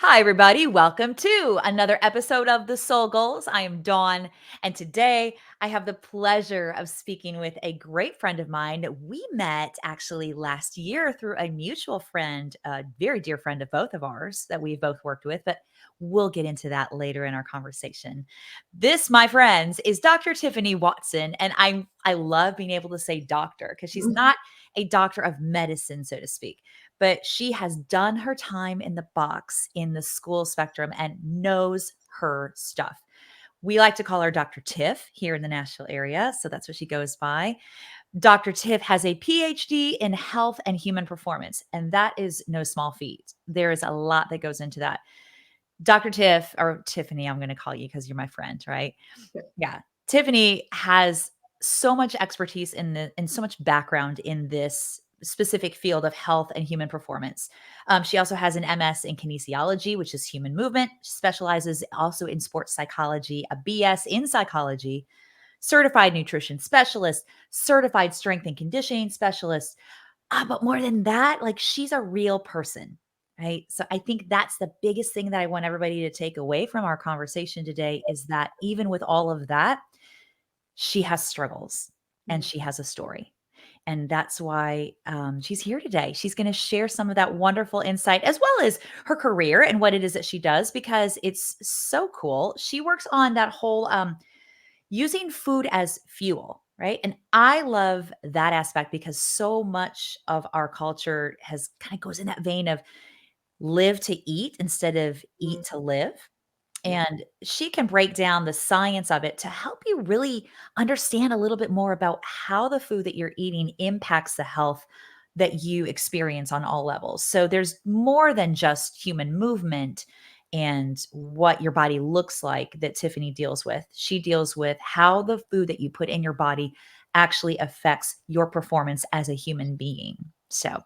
Hi, everybody. Welcome to another episode of The Soul Goals. I am Dawn, and today I have the pleasure of speaking with a great friend of mine. We met actually last year through a mutual friend, a very dear friend of both of ours that we've both worked with, but we'll get into that later in our conversation. This, my friends, is Dr. Tiffany Watson, and I love being able to say doctor because she's not a doctor of medicine, so to speak, but she has done her time in the box in the school spectrum and knows her stuff. We like to call her Dr. Tiff here in the Nashville area. So that's what she goes by. Dr. Tiff has a PhD in health and human performance, and that is no small feat. There is a lot that goes into that. Dr. Tiff, or Tiffany, I'm going to call you because you're my friend, right? Sure. Yeah. Tiffany has so much expertise and so much background in this specific field of health and human performance. She also has an MS in kinesiology, which is human movement. She specializes also in sports psychology, a BS in psychology, certified nutrition specialist, certified strength and conditioning specialist. But more than that, like she's a real person, right? So I think that's the biggest thing that I want everybody to take away from our conversation today is that even with all of that, she has struggles and she has a story. And that's why she's here today. She's going to share some of that wonderful insight as well as her career and what it is that she does because it's so cool. She works on that whole using food as fuel, right? And I love that aspect because so much of our culture has kind of goes in that vein of live to eat instead of eat to live. Yeah. And she can break down the science of it to help you really understand a little bit more about how the food that you're eating impacts the health that you experience on all levels. So there's more than just human movement and what your body looks like that Tiffany deals with. She deals with how the food that you put in your body actually affects your performance as a human being. So,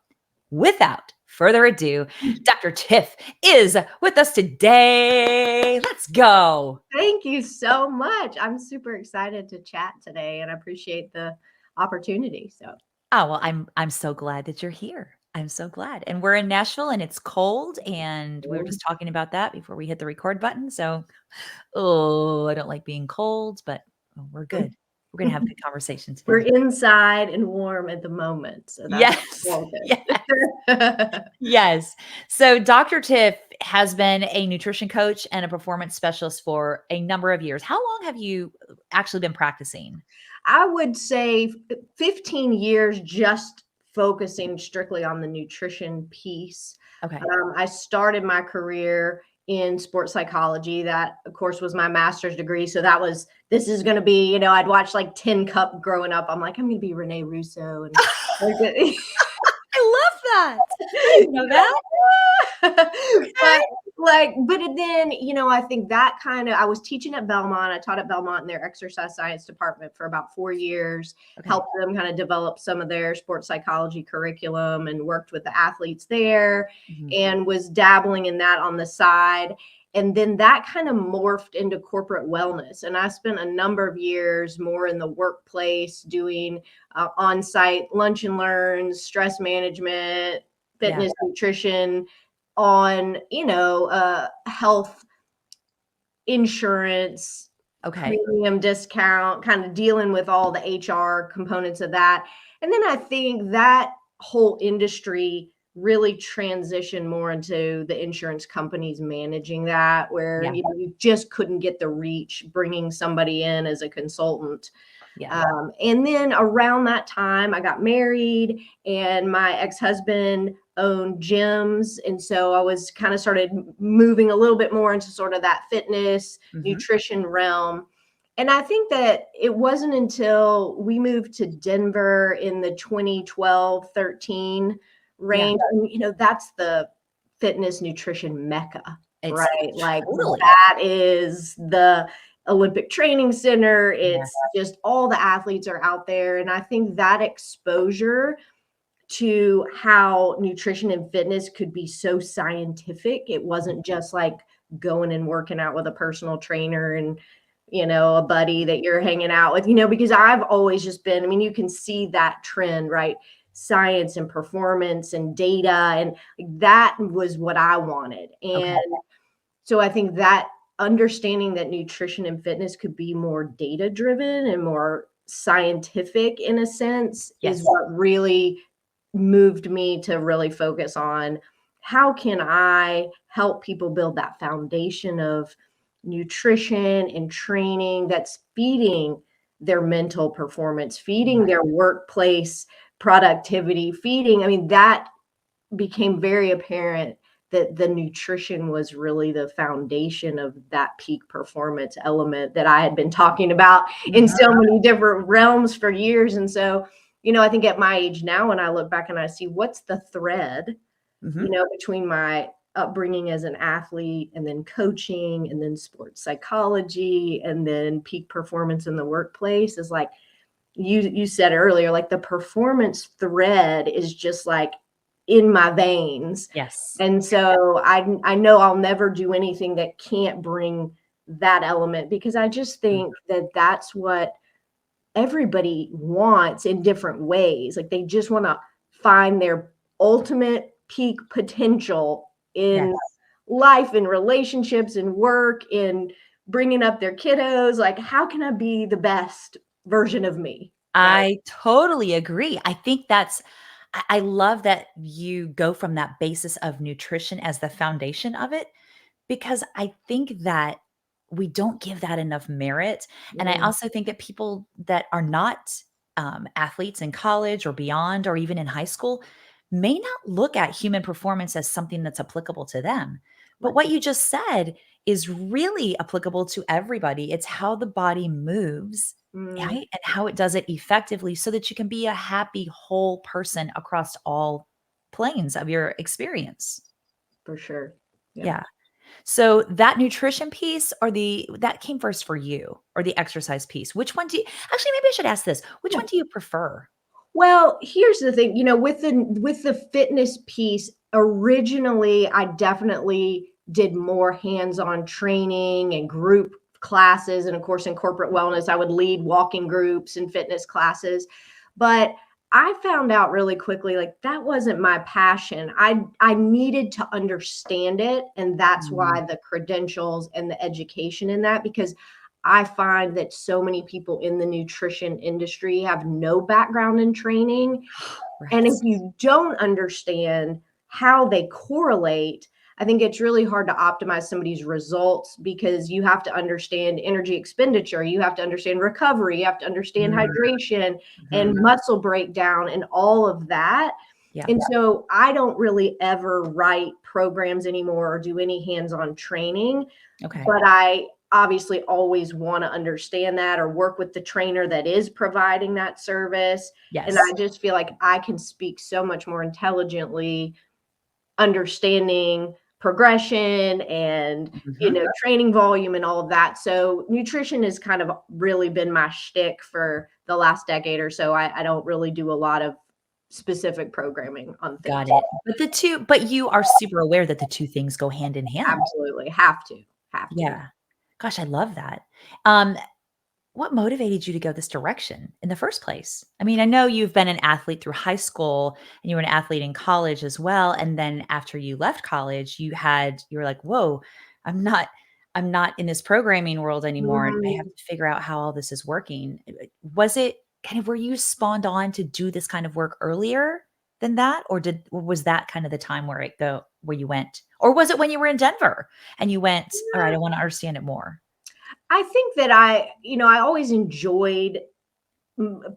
without further ado, Dr. Tiff is with us today. Let's go. Thank you so much. I'm super excited to chat today and I appreciate the opportunity. So, Oh, well, I'm so glad that you're here. I'm so glad. And we're in Nashville and it's cold and we were just talking about that before we hit the record button. So, oh, I don't like being cold, but we're good. We're going to have a good conversation we're today. inside and warm at the moment. So, that's Yes. all Yes. good. Yes. So Dr. Tiff has been a nutrition coach and a performance specialist for a number of years. How long have you actually been practicing? I would say 15 years just focusing strictly on the nutrition piece. Okay. I started my career in sports psychology. That, of course, was my master's degree. So this is going to be, I'd watch like Tin Cup growing up. I'm like, I'm going to be Renee Russo. And I love that. I didn't know that. Okay. but then, I think that I was teaching at Belmont. I taught at Belmont in their exercise science department for about 4 years, Okay. helped them kind of develop some of their sports psychology curriculum and worked with the athletes there and was dabbling in that on the side. And then that kind of morphed into corporate wellness. And I spent a number of years more in the workplace doing on-site lunch and learns, stress management, fitness, nutrition, on health insurance, premium discount, kind of dealing with all the HR components of that. And then I think that whole industry really transitioned more into the insurance companies managing that, where you just couldn't get the reach bringing somebody in as a consultant. And then around that time, I got married and my ex-husband owned gyms. And so I was kind of started moving a little bit more into sort of that fitness, nutrition realm. And I think that it wasn't until we moved to Denver in the 2012, 13 range. And, that's the fitness nutrition mecca, right? Like that is the Olympic Training Center. It's just all the athletes are out there. And I think that exposure to how nutrition and fitness could be so scientific. It wasn't just like going and working out with a personal trainer and, a buddy that you're hanging out with, because I've always just been, you can see that trend, right? science and performance and data. And that was what I wanted. Okay. And so I think that understanding that nutrition and fitness could be more data driven and more scientific in a sense is Yes. what really moved me to really focus on how can I help people build that foundation of nutrition and training that's feeding their mental performance, feeding Right. their workplace productivity, feeding. I mean, that became very apparent that the nutrition was really the foundation of that peak performance element that I had been talking about in Mhm. so many different realms for years. And so, I think at my age now, when I look back and I see what's the thread, Mhm. between my upbringing as an athlete and then coaching and then sports psychology and then peak performance in the workplace is like you said earlier, like the performance thread is just like in my veins. Yes. And so I know I'll never do anything that can't bring that element because I just Mm. think that that's what everybody wants in different ways. Like they just want to find their ultimate peak potential in Yes. life, in relationships, in work, in bringing up their kiddos. Like, how can I be the best version of me? Right. I totally agree. I think I love that you go from that basis of nutrition as the foundation of it, because I think that we don't give that enough merit, and I Mm, also think that people that are not, athletes in college or beyond or even in high school may not look at human performance as something that's applicable to them. But right. what you just said is really applicable to everybody. It's how the body moves, Mm, right? And how it does it effectively so that you can be a happy, whole person across all planes of your experience. for sure. Yeah. Yeah. So that nutrition piece or that came first for you or the exercise piece? Which one do you actually, maybe I should ask this. Which Yeah. one do you prefer? Well, here's the thing, with the fitness piece, originally I definitely did more hands-on training and group classes, and of course in corporate wellness I would lead walking groups and fitness classes. But I found out really quickly like that wasn't my passion. I needed to understand it, and that's Mm, why the credentials and the education in that, because I find that so many people in the nutrition industry have no background in training. And if right. you don't understand how they correlate, I think it's really hard to optimize somebody's results because you have to understand energy expenditure, you have to understand recovery, you have to understand Mm, hydration and mhm. muscle breakdown and all of that. Yeah. And so I don't really ever write programs anymore or do any hands-on training, Okay. but I obviously always want to understand that or work with the trainer that is providing that service. And I Yes. just feel like I can speak so much more intelligently, understanding progression and, Mhm. training volume and all of that. So nutrition has kind of really been my shtick for the last decade or so. I don't really do a lot of specific programming on Got things. it. But you are super aware that the 2 things go hand in hand. Absolutely. Have to. Have to. Yeah. Gosh, I love that. Um, what motivated you to go this direction in the first place? I mean, I know you've been an athlete through high school and you were an athlete in college as well. And then after you left college, you were like, whoa, I'm not, I'm not in this programming world anymore. And I have Mhm. to figure out how all this is working. Was it kind of, were you spawned on to do this kind of work earlier than that? Or was that kind of the time where you went? Or was it when you were in Denver and you went, all right, I want to understand it more? I think that I always enjoyed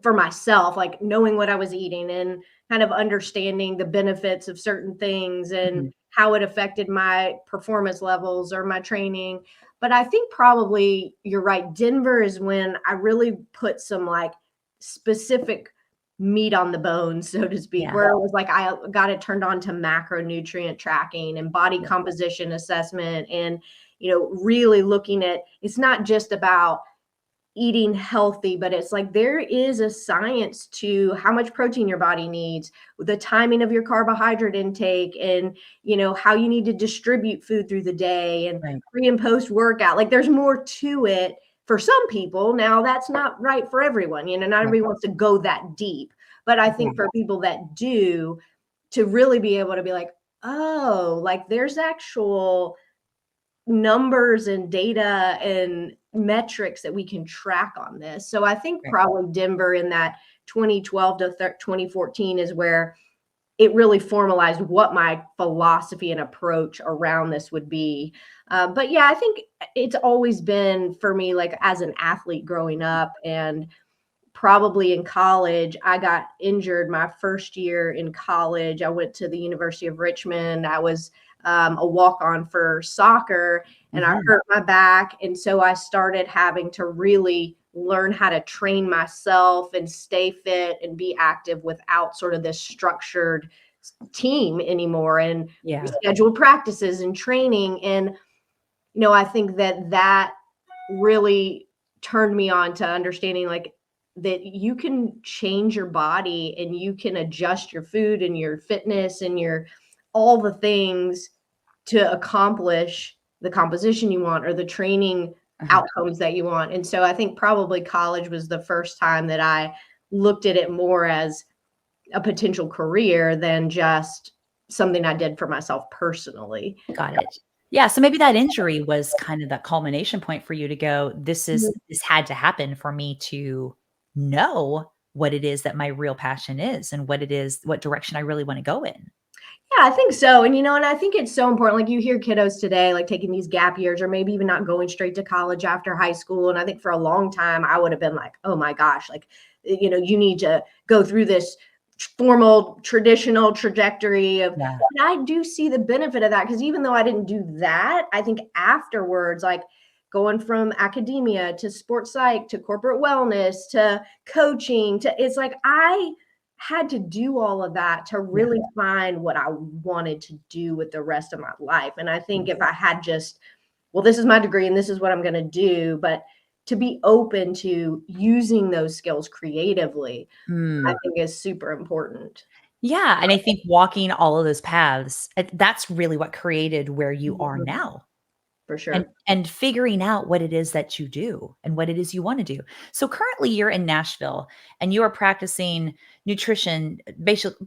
for myself, like knowing what I was eating and kind of understanding the benefits of certain things and Mhm. how it affected my performance levels or my training. But I think probably you're right. Denver is when I really put some like specific meat on the bone, so to speak, Yeah. where it was like I got it turned on to macronutrient tracking and body Yeah. composition assessment and, really looking at it's not just about eating healthy, but it's like there is a science to how much protein your body needs, the timing of your carbohydrate intake, and how you need to distribute food through the day and Right. pre and post workout. Like there's more to it for some people. Now that's not right for everyone. Not Right. everybody wants to go that deep. But I think Mhm. for people that do, to really be able to be like, oh, like there's actual numbers and data and metrics that we can track on this. So I think Right. probably Denver in that 2012 to 2014 is where it really formalized what my philosophy and approach around this would be. But yeah, I think it's always been for me, like as an athlete growing up and probably in college, I got injured my first year in college. I went to the University of Richmond. I was a walk on for soccer and I Mhm. hurt my back. And so I started having to really learn how to train myself and stay fit and be active without sort of this structured team anymore and Yeah. scheduled practices and training. And, I think that really turned me on to understanding like that you can change your body and you can adjust your food and your fitness and your all the things to accomplish the composition you want or the training Uh-huh. outcomes that you want. And so I think probably college was the first time that I looked at it more as a potential career than just something I did for myself personally. Got it. Yeah, so maybe that injury was kind of that culmination point for you to go, this had to happen for me to know what it is that my real passion is and what direction I really wanna go in. Yeah, I think so. And and I think it's so important. Like you hear kiddos today, like taking these gap years or maybe even not going straight to college after high school. And I think for a long time, I would have been like, oh my gosh, like, you need to go through this formal, traditional trajectory of, Yeah. and I do see the benefit of that because even though I didn't do that, I think afterwards, like going from academia to sports psych to corporate wellness to coaching to it's like I had to do all of that to Yeah. really find what I wanted to do with the rest of my life. And I think if I had just, well, this is my degree and this is what I'm going to do, but to be open to using those skills creatively, I Mm. think is super important. Yeah, and I think walking all of those paths, that's really what created where you are Mhm. now. For And sure. and figuring out what it is that you do and what it is you wanna do. So currently you're in Nashville and you are practicing nutrition,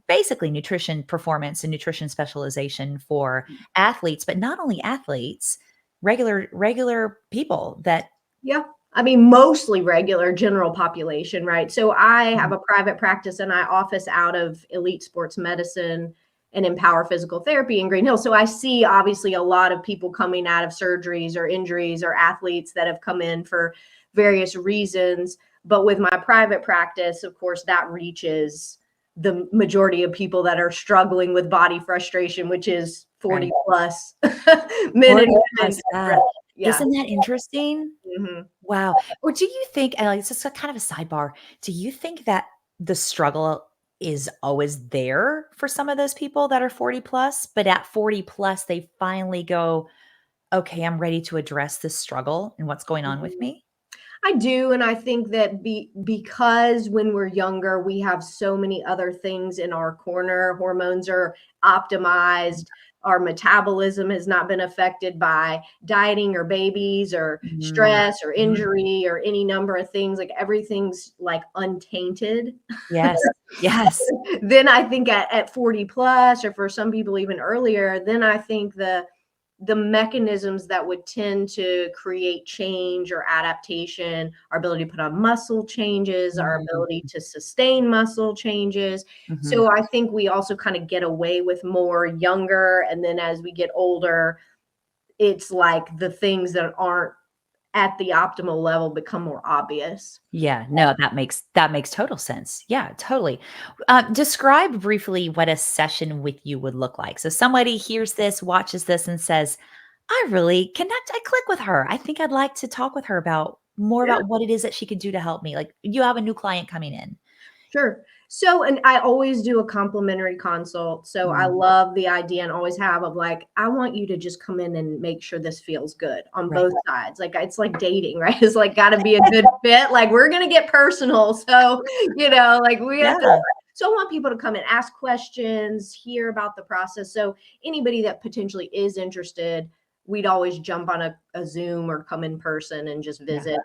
basically nutrition performance and nutrition specialization for athletes, but not only athletes, regular people that Yeah. I mean, mostly regular general population, right? So I have Mhm. a private practice and I office out of Elite Sports Medicine and Empower Physical Therapy in Green Hill. So I see obviously a lot of people coming out of surgeries or injuries or athletes that have come in for various reasons. But with my private practice, of course, that reaches the majority of people that are struggling with body frustration, which is 40 Right. plus men Or and women. plus. Yeah. Isn't that interesting? Mhm. Wow. Or do you think, and like, it's just a kind of a sidebar, do you think that the struggle is always there for some of those people that are 40 plus, but at 40 plus, they finally go, okay, I'm ready to address this struggle and what's going on with Mhm. me? I do, and I think that because when we're younger, we have so many other things in our corner. Hormones are optimized. Our metabolism has not been affected by dieting or babies or Mhm. stress or Mhm. injury or any number of things. Like everything's like untainted. Yes. Yes. Then I think at 40 plus, or for some people even earlier, then I think the mechanisms that would tend to create change or adaptation, our ability to put on muscle changes, our Mhm. ability to sustain muscle changes. Mhm. So I think we also kind of get away with more younger. And then as we get older, it's like the things that aren't at the optimal level become more obvious. Yeah, no, that makes total sense. Yeah, totally. Describe briefly what a session with you would look like. So somebody hears this, watches this, and says, "I really connect. I click with her. I think I'd like to talk with her about more Yeah. about what it is that she could do to help me." Like you have a new client coming in. Sure. So, and I always do a complimentary consult. So I Mm, love the idea and always have of like, I want you to just come in and make sure this feels good on right. both sides. Like it's like dating, right? It's like got to be a good fit. Like we're going to get personal. So, like we have to. Yeah. So I want people to come and ask questions, hear about the process. So anybody that potentially is interested, we'd always jump on a Zoom or come in person and just Yeah. visit.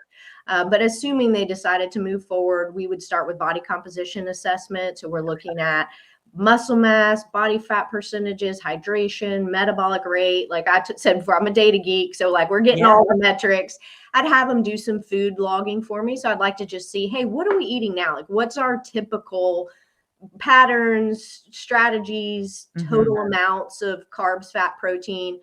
But assuming they decided to move forward, we would start with body composition assessment. So we're looking at muscle mass, body fat percentages, hydration, metabolic rate. Like I said before, I'm a data geek. So like we're getting Yeah. all the metrics. I'd have them do some food logging for me. So I'd like to just see, hey, what are we eating now? Like what's our typical patterns, strategies, Mhm. total amounts of carbs, fat, protein.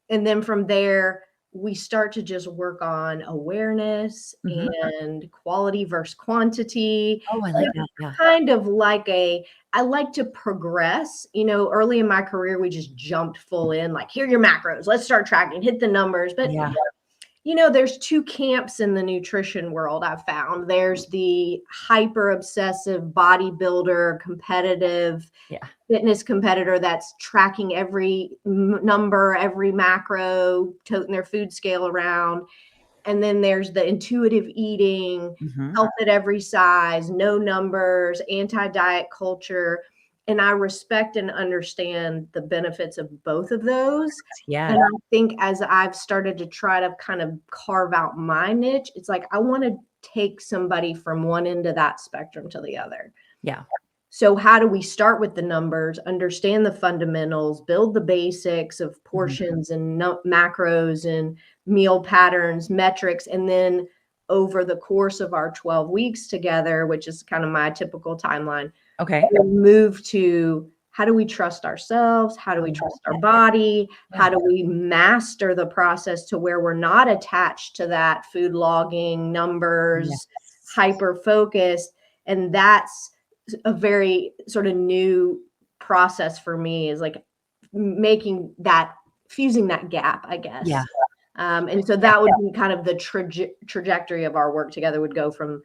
And then from there, we start to just work on awareness Mhm. and quality versus quantity. Oh, I And like it's that. Yeah. kind of like I like to progress. Early in my career, we just jumped full in, like, here are your macros. Let's start tracking, hit the numbers. But Yeah. there's two camps in the nutrition world I've found. There's the hyper obsessive bodybuilder, competitive Yeah. fitness competitor that's tracking every number, every macro, toting their food scale around. And then there's the intuitive eating, Mhm. health at every size, no numbers, anti diet culture. And I respect and understand the benefits of both of those. Yeah. And I think as I've started to try to kind of carve out my niche, it's like I want to take somebody from one end of that spectrum to the other. Yeah. So, how do we start with the numbers, understand the fundamentals, build the basics of Mhm. portions and macros and meal patterns, metrics, and then over the course of our 12 weeks together, which is kind of my typical timeline, Okay. we'll move to how do we trust ourselves? How do I we love trust our it. body? Yeah. How do we master the process to where we're not attached to that food logging, numbers, Yes. hyper focused? And that's a very sort of new process for me, is like making that, fusing that gap, I Yeah. guess. And so that would be kind of the trajectory of our work together, would go from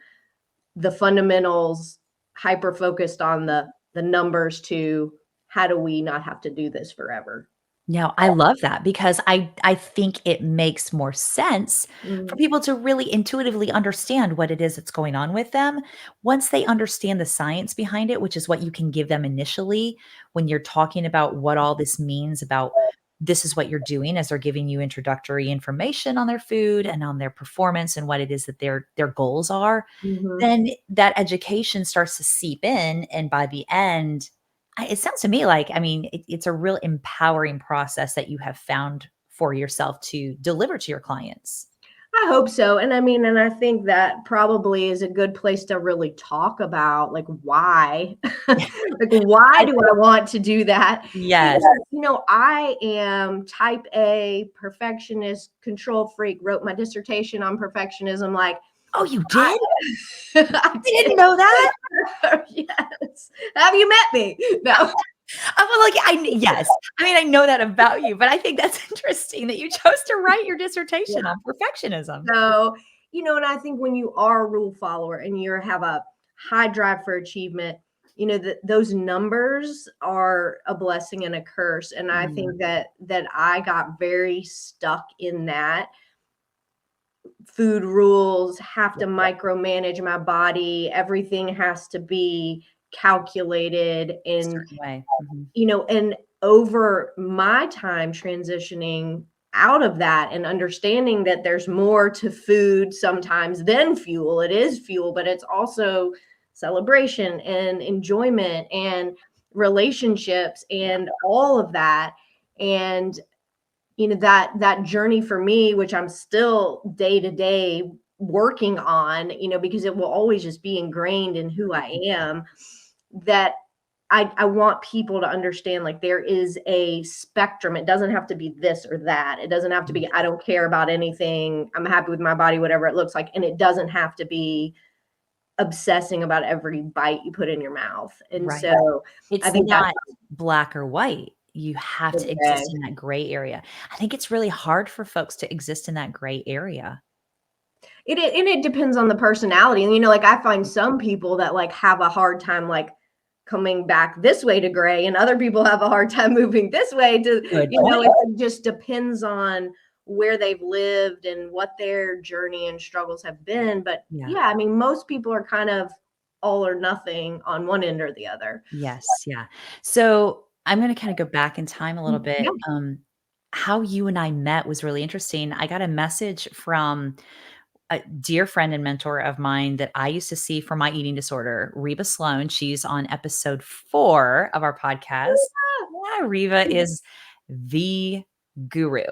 the fundamentals, hyper focused on the numbers, to how do we not have to do this forever? Now, I love that because I think it makes more sense for Mm, people to really intuitively understand what it is that's going on with them. Once they understand the science behind it, which is what you can give them initially when you're talking about what all this means about this is what you're doing as they're giving you introductory information on their food and on their performance and what it is that their goals are, mhm. then that education starts to seep in, and by the end, it sounds to me like, I mean, it's a real empowering process that you have found for yourself to deliver to your clients. I hope so. And I mean, and I think that probably is a good place to really talk about, like, why. Like, why I do I want to do that? Yes. Because, I am type A, perfectionist, control freak, wrote my dissertation on perfectionism. Like, Oh, you I, did? I I didn't know that? did. Yes. Have you met me? No. Well, like, yes. I mean, I know that about you, but I think that's interesting that you chose to write your dissertation on perfectionism. So, and I think when you are a rule follower and you have a high drive for achievement, those numbers are a blessing and a curse. And I Mm, think that I got very stuck in that. Food rules, have yeah, to micromanage my body, everything has to be calculated. a And certain way. Mhm. and over my time transitioning out of that and understanding that there's more to food sometimes than fuel. It is fuel, but it's also celebration and enjoyment and relationships Yeah. and all of that. And that journey for me, which I'm still day to day working on, because it will always just be ingrained in who I am, that I want people to understand, like, there is a spectrum. It doesn't have to be this or that. It doesn't have to Mhm. be, I don't care about anything. I'm happy with my body, whatever it looks like. And it doesn't have to be obsessing about every bite you put in your mouth. And Right. so I It's think that's not black or white. You have the to exist day. in that gray area. I think it's really hard for folks to exist in that gray area. And it depends on the personality. And like, I find some people that like have a hard time like coming back this way to gray, and other people have a hard time moving this way to, Good point. it just depends on where they've lived and what their journey and struggles have been. But Yeah. yeah, I mean, most people are kind of all or nothing on one end or the other. Yes, yeah. So, I'm gonna kinda go back in time a little bit. Yeah. how you and I met was really interesting. I got a message from a dear friend and mentor of mine that I used to see for my eating disorder, Reba Sloan. She's on episode 4 of our podcast. Yeah, Reba is the guru,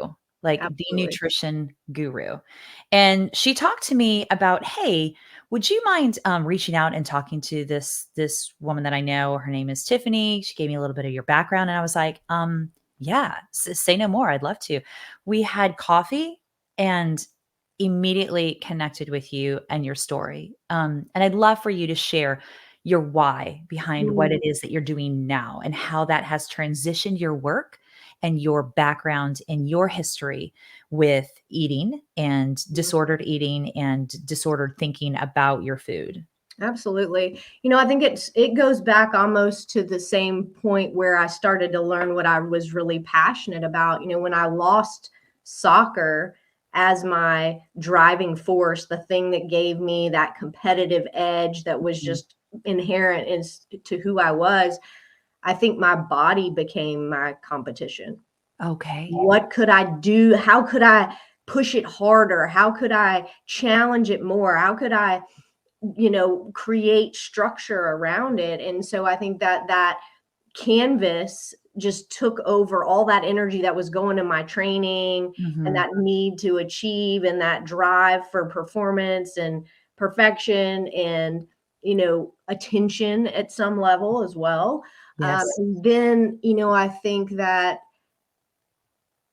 like the Absolutely. nutrition guru. And she talked to me about, hey, would you mind reaching out and talking to this woman that I know? Her name is Tiffany. She gave me a little bit of your background, and I was like, yeah, say no more. I'd love to. We had coffee and immediately connected with you and your story. And I'd love for you to share your why behind what Mm, it is that you're doing now and how that has transitioned your work and your background and your history with eating and disordered eating and disordered thinking about your food. absolutely. I think it goes back almost to the same point where I started to learn what I was really passionate about. When I lost soccer as my driving force, the thing that gave me that competitive edge that was Mhm. just inherent to who I was, I think my body became my competition. Okay. What could I do? How could I push it harder? How could I challenge it more? How could I create structure around it? And so I think that canvas just took over all that energy that was going to my training and Mhm. that need to achieve and that drive for performance and perfection and attention at some level as well. Yes. And then I think that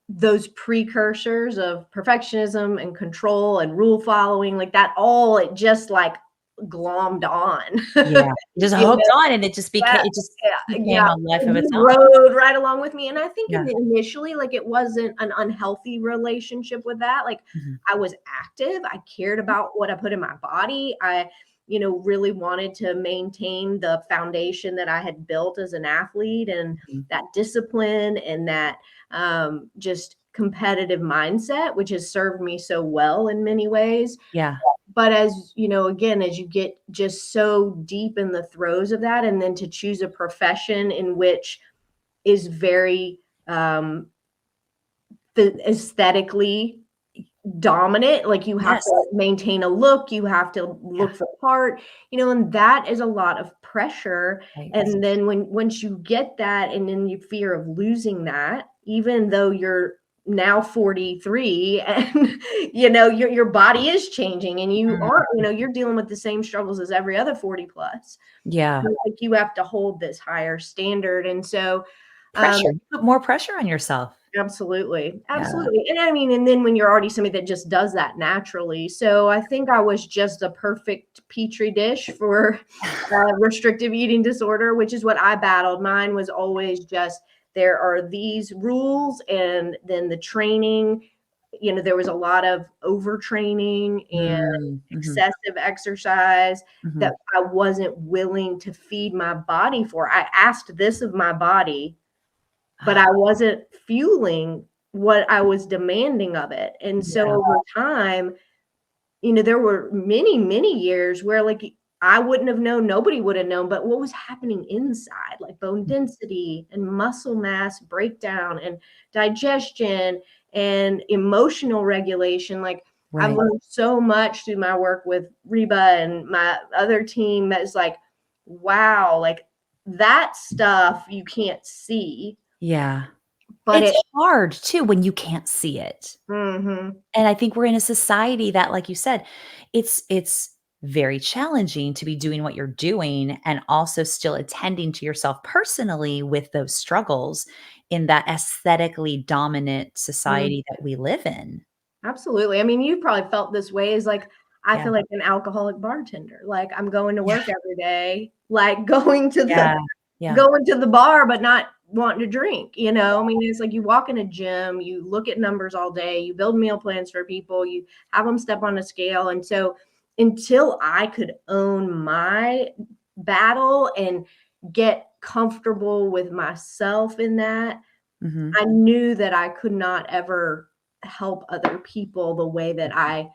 those precursors of perfectionism and control and rule following, like that, all it just like glommed on. Yeah. Just You hooked know? on and Yeah, it just yeah. became a life of its He own. rode right along with me, and I think Yeah. initially, like, it wasn't an unhealthy relationship with that. Like, Mhm. I was active, I cared about what I put in my body. I really wanted to maintain the foundation that I had built as an athlete and Mhm. that discipline and that just competitive mindset, which has served me so well in many ways. Yeah. But as again, as you get just so deep in the throes of that, and then to choose a profession in which is very aesthetically dominant, like you have Yes. to maintain a look, you have to Yeah. look the part, and that is a lot of pressure. Right. And then once you get that, and then you fear of losing that, even though you're now 43 and your body is changing and you Mm. are, you're dealing with the same struggles as every other 40 plus. Yeah. Like you have to hold this higher standard. And so um Pressure. You put more pressure on yourself. absolutely, Yeah. absolutely, and I mean, and then when you're already somebody that just does that naturally, so I think I was just a perfect petri dish for restrictive eating disorder, which is what I battled. Mine was always just there are these rules, and then the training. There was a lot of overtraining and Mm. Mhm. excessive exercise Mhm. that I wasn't willing to feed my body for. I asked this of my body, but Ah, I wasn't fueling what I was demanding of it. And so yeah. over time, there were many, many years where like I wouldn't have known, nobody would have known, but what was happening inside, like bone Mm. density and muscle mass breakdown and digestion and emotional regulation. Like I've Right. learned so much through my work with Reba and my other team that's like, wow, like that stuff you can't see, Yeah. but It's it hard too when you can't see it. mhm, And I think we're in a society that, like you said, it's very challenging to be doing what you're doing and also still attending to yourself personally with those struggles in that aesthetically dominant mm, society that we live in. absolutely. I mean, you probably felt this way is like, I Yeah. feel like an alcoholic bartender. Like I'm going to work every day, like going to the Yeah. Yeah. going to the bar, but not wanting to drink, I mean, it's like you walk in a gym, you look at numbers all day, you build meal plans for people, you have them step on a scale. And so until I could own my battle and get comfortable with myself in that, Mhm. I knew that I could not ever help other people the way that I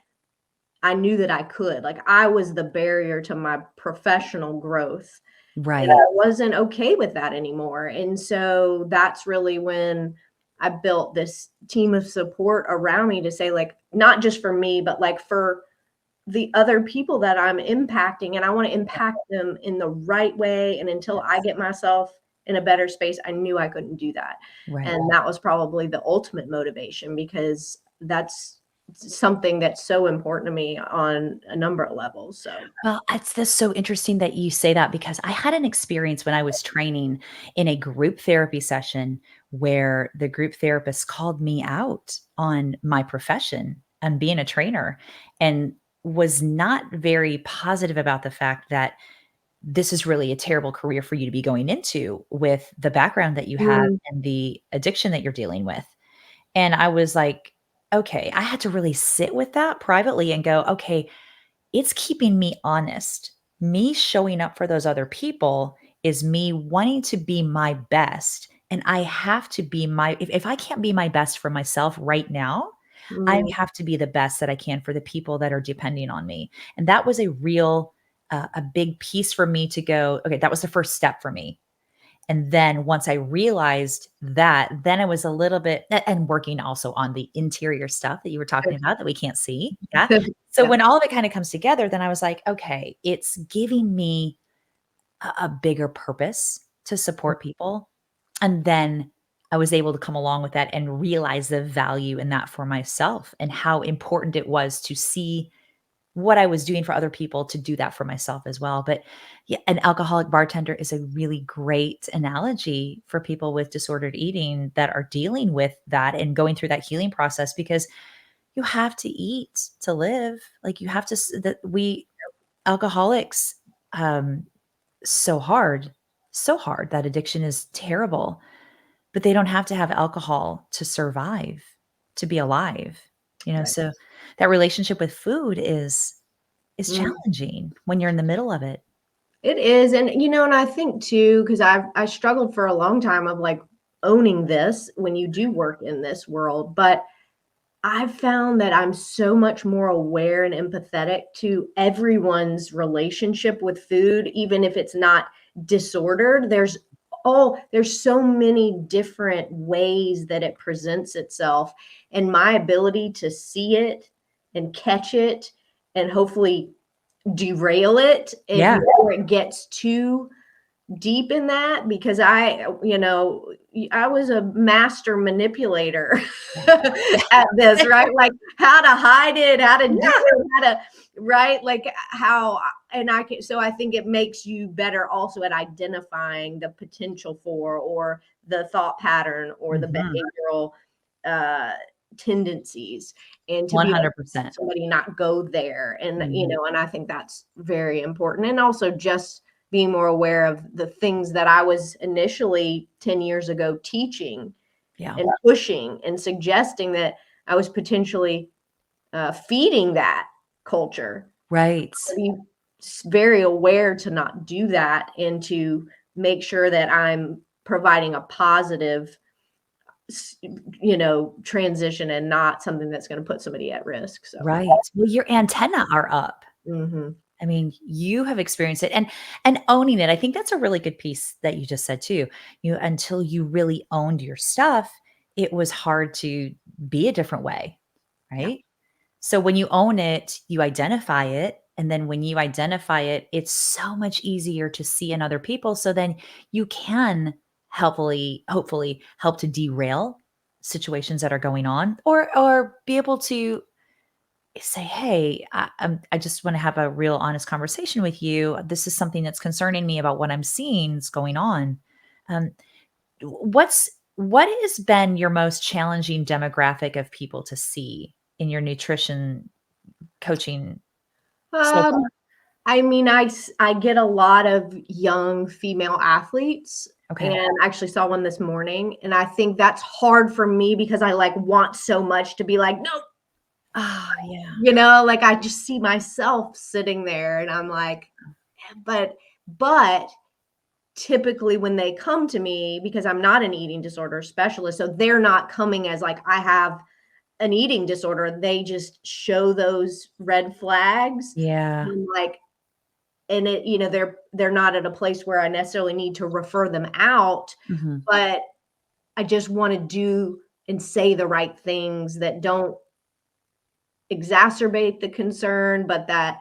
knew that I could. Like I was the barrier to my professional growth. And Right. I wasn't okay with that anymore. And so that's really when, I built this team of support around me to say, like, not just for me, but like for the other people that I'm impacting, and I want to impact them in the right way. And until I Yes. get myself in a better space, I knew I couldn't do that. Right. And that was probably the ultimate motivation, because that's something that's so important to me on a number of levels. So, Well, it's just so interesting that you say that because I had an experience when I was training in a group therapy session where the group therapist called me out on my profession and being a trainer and was not very positive about the fact that this is really a terrible career for you to be going into with the background that you have mm, and the addiction that you're dealing with. And I was like, okay, I had to really sit with that privately and go, okay, it's keeping me honest. Me showing up for those other people is me wanting to be my best. And I have to be if I can't be my best for myself right now, I mm, have to be the best that I can for the people that are depending on me. And that was a real, a big piece for me to go, okay, that was the first step for me. And then once I realized that, then it was a little bit and working also on the interior stuff that you were talking about that we can't see. Yeah. So yeah, when all of it kind of comes together, then I was like, okay, it's giving me a bigger purpose to support people. And then I was able to come along with that and realize the value in that for myself and how important it was to see what I was doing for other people to do that for myself as well. But yeah, an alcoholic bartender is a really great analogy for people with disordered eating that are dealing with that and going through that healing process because you have to eat to live. Like you have to, that we alcoholics, um, so hard. That addiction is terrible, but they don't have to have alcohol to survive, to be alive. right. So that relationship with food is Mm. challenging when you're in the middle of it. It is, and, and I think too, because I struggled for a long time of, like, owning this when you do work in this world, but I've found that I'm so much more aware and empathetic to everyone's relationship with food, even if it's not disordered. There's so many different ways that it presents itself, and my ability to see it and catch it and hopefully derail it and Yeah. before it gets too deep in that, because I was a master manipulator Yeah. at this, right? Like how to hide it, how to do Yeah. it, how to, right? Like how, and I can, so I think it makes you better also at identifying the potential for, or the thought pattern or the Mhm. behavioral uh, tendencies, and to be able to help 100%. somebody not go there. And, Mhm. and I think that's very important. And also just being more aware of the things that I was initially 10 years ago teaching Yeah. and pushing and suggesting that I was potentially feeding that culture. Right. Be very aware to not do that and to make sure that I'm providing a positive, transition and not something that's going to put somebody at risk. So, Right. Well, your antenna are up. mhm. I mean, you have experienced it and owning it. I think that's a really good piece that you just said too. Until you really owned your stuff, it was hard to be a different way, Yeah, right? So when you own it, you identify it. And then when you identify it, it's so much easier to see in other people. So then you can hopefully help to derail situations that are going on or be able to say, hey, I just want to have a real honest conversation with you. This is something that's concerning me about what I'm seeing is going on. Um, what has been your most challenging demographic of people to see in your nutrition coaching so far? um, I mean, I get a lot of young female athletes, and Okay. I actually saw one this morning, and I think that's hard for me because I, like, want so much to be like, "No," Oh, yeah. like, I just see myself sitting there and I'm like, but typically when they come to me, because I'm not an eating disorder specialist, so they're not coming as like, I have an eating disorder, they just show those red flags, Yeah. and, like, and it, they're not at a place where I necessarily need to refer them out, Mhm. but I just wanna do and say the right things that don't exacerbate the concern, but that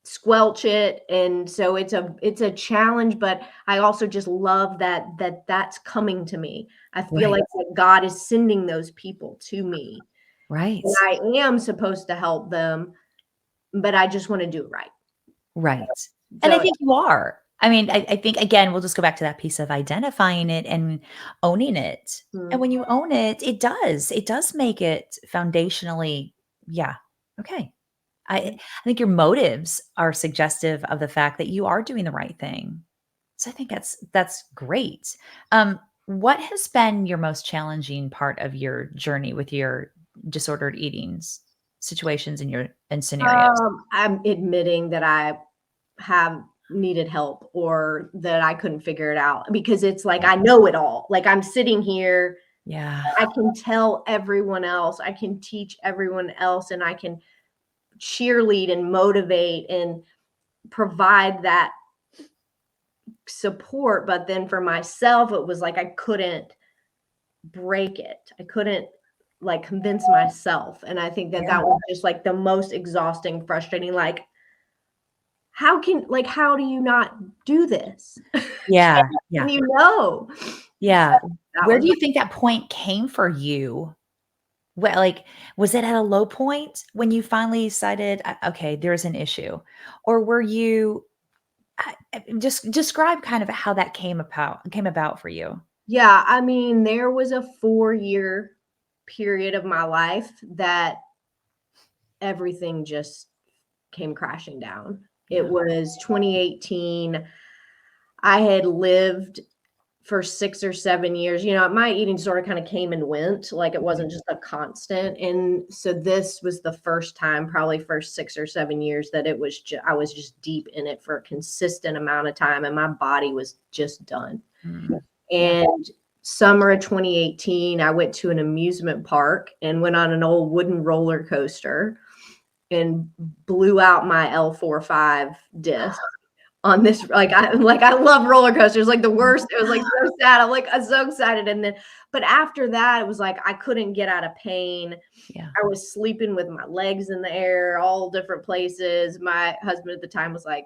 squelch it. And so it's a challenge, but I also just love that's coming to me. I feel Right. like that God is sending those people to me. Right. And I am supposed to help them, but I just want to do it right. Right. And I So think you are. I mean, I think again, we'll just go back to that piece of identifying it and owning it. And mm, when you own it, it does make it foundationally, yeah, okay. I think your motives are suggestive of the fact that you are doing the right thing. So I think that's great. What has been your most challenging part of your journey with your disordered eatings situations and scenarios? I'm admitting that I have needed help or that I couldn't figure it out, because it's like I know it all. Like I'm sitting here, Yeah. I can tell everyone else, I can teach everyone else, and I can cheerlead and motivate and provide that support. But then for myself, it was like I couldn't break it. I couldn't like convince myself. And I think that Yeah. that was just like the most exhausting, frustrating. Like, how do you not do this? Yeah. And Yeah. you know, so Yeah. that Where was do you think that point came for you? Well, like, was it at a low point when you finally decided, Okay, there's an issue," or were you just describe kind of how that came about for you? yeah, I mean, there was a 4-year period of my life that everything just came crashing down. It Yeah. was 2018. I had lived for 6 or 7 years. My eating disorder kinda came and went, like, it Mhm. wasn't just a constant, and so this was the first time, probably first 6 or 7 years, that I was just deep in it for a consistent amount of time, and my body was just done. Mm. Yeah. And summer of 2018, I went to an amusement park and went on an old wooden roller coaster and blew out my L4-5 disc on this. I love roller coasters, like the worst. It was like so sad. I'm so excited. And then, but after that, it was like I couldn't get out of pain. Yeah. I was sleeping with my legs in the air, all different places. My husband at the time was like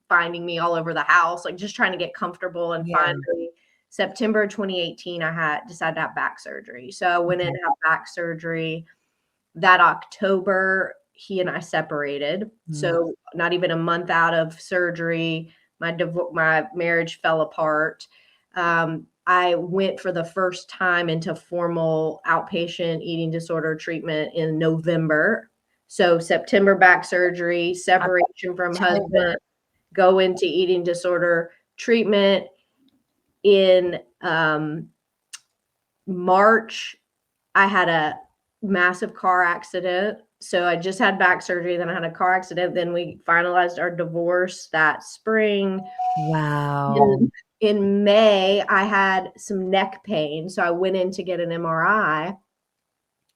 finding me all over the house, like just trying to get comfortable. And Yeah. finally, September 2018, I had decided to have back surgery. So I went in Okay. and had back surgery. That October, he and I separated. Mm. So not even a month out of surgery, my marriage fell apart. I went for the first time into formal outpatient eating disorder treatment in November. So September back surgery, separation from husband, October. go into eating disorder treatment in March. I had a massive car accident. So I just had back surgery, then I had a car accident, then we finalized our divorce that spring. Wow. In May, I had some neck pain, so I went in to get an MRI,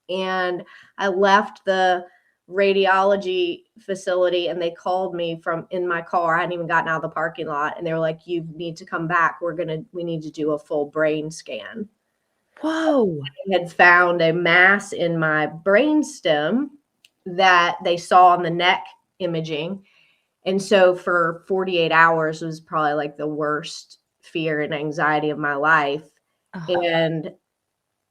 and I left the radiology facility, and they called me from in my car. I hadn't even gotten out of the parking lot, and they were like, "You need to come back. We need to do a full brain scan." Whoa. Had found a mass in my brainstem that they saw on the neck imaging. And so for 48 hours was probably like the worst fear and anxiety of my life. Oh, And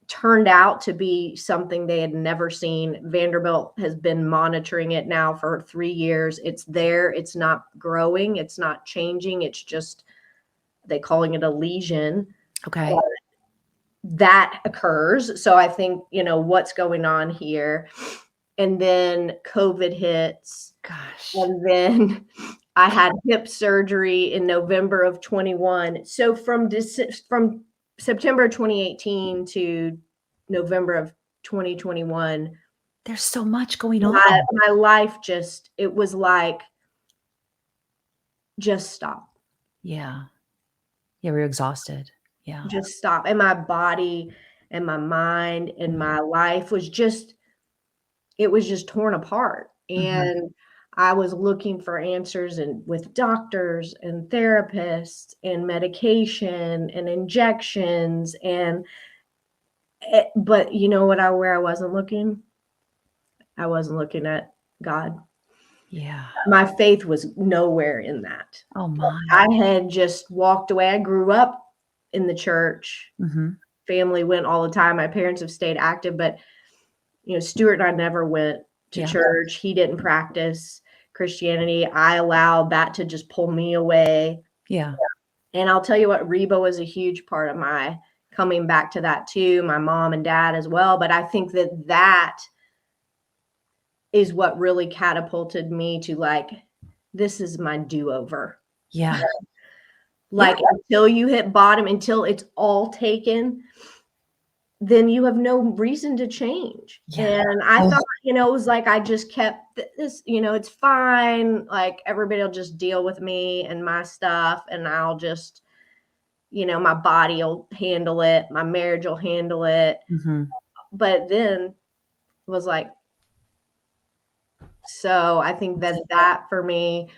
turned out to be something they had never seen. Vanderbilt has been monitoring it now for 3 years. It's there. It's not growing. It's not changing. It's just they calling it a lesion. okay. That occurs. So I think, what's going on here. And then COVID hits. Gosh. And then I had hip surgery in November of 21. So from September 2018 to November of 2021, There's so much going my on. my life it was like, just stop. Yeah. Yeah, we're exhausted. Yeah. Just stop. And my body and my mind and Mhm. my life was just it was just torn apart. Mhm. And I was looking for answers and with doctors and therapists and medication and injections, and But you know what? Where I wasn't looking? I wasn't looking at God. Yeah. My faith was nowhere in that. Oh my. I had just walked away. I grew up in the church. Mm-hmm. Family went all the time. My parents have stayed active, but Stuart and I never went to church. He didn't practice Christianity. I allowed that to just pull me away. Yeah. And I'll tell you what, Reba was a huge part of my coming back to that too. My mom and dad as well. But I think that is what really catapulted me to like, this is my do-over. Yeah. Like until you hit bottom, until it's all taken, then you have no reason to change. Yeah. And I thought, it was like, I just kept this, it's fine. Like everybody will just deal with me and my stuff. And I'll just, my body will handle it. My marriage will handle it. Mm-hmm. But then it was like, so I think that for me,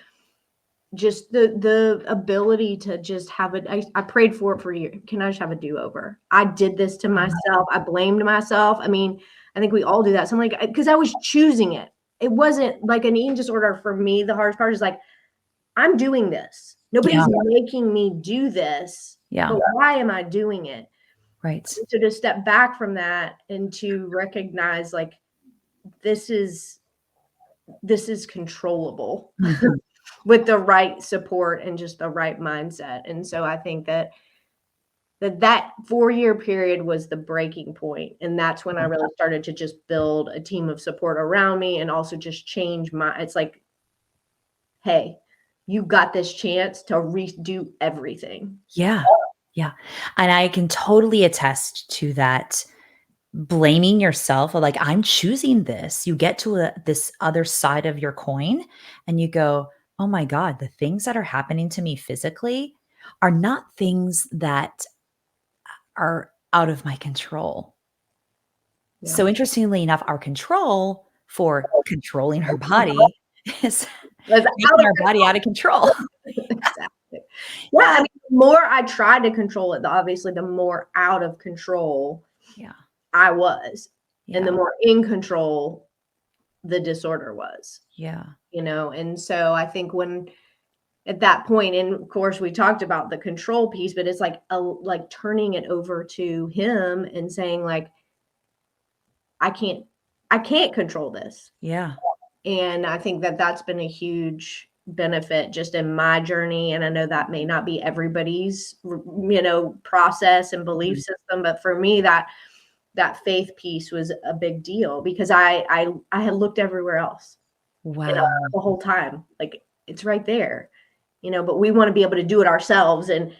just the ability to just have it. I prayed for it for a year. Can I just have a do-over? I did this to myself. I blamed myself. I mean, I think we all do that. So I'm like, because I was choosing it. It wasn't like an eating disorder for me. The hardest part is like, I'm doing this. Nobody's making me do this. Yeah. But why am I doing it? Right. So to step back from that and to recognize like, this is controllable. Mm-hmm. With the right support and just the right mindset. And so I think that 4-year period was the breaking point. And that's when I really started to just build a team of support around me and also just change it's like, hey, you got this chance to redo everything. Yeah. Yeah. And I can totally attest to that. Blaming yourself, or like, I'm choosing this. You get to this other side of your coin and you go, oh my God, the things that are happening to me physically are not things that are out of my control. Yeah. So interestingly enough, our control for controlling our body is making our body out of control. Exactly. Yeah. I mean, the more I tried to control it, obviously the more out of control I was. And the more in control the disorder was. Yeah. And so I think when at that point, and of course we talked about the control piece, but it's like turning it over to him and saying like, I can't control this. Yeah. And I think that's been a huge benefit just in my journey. And I know that may not be everybody's, process and belief system, but for me, that faith piece was a big deal because I had looked everywhere else. Wow. The whole time, like it's right there, but we want to be able to do it ourselves and,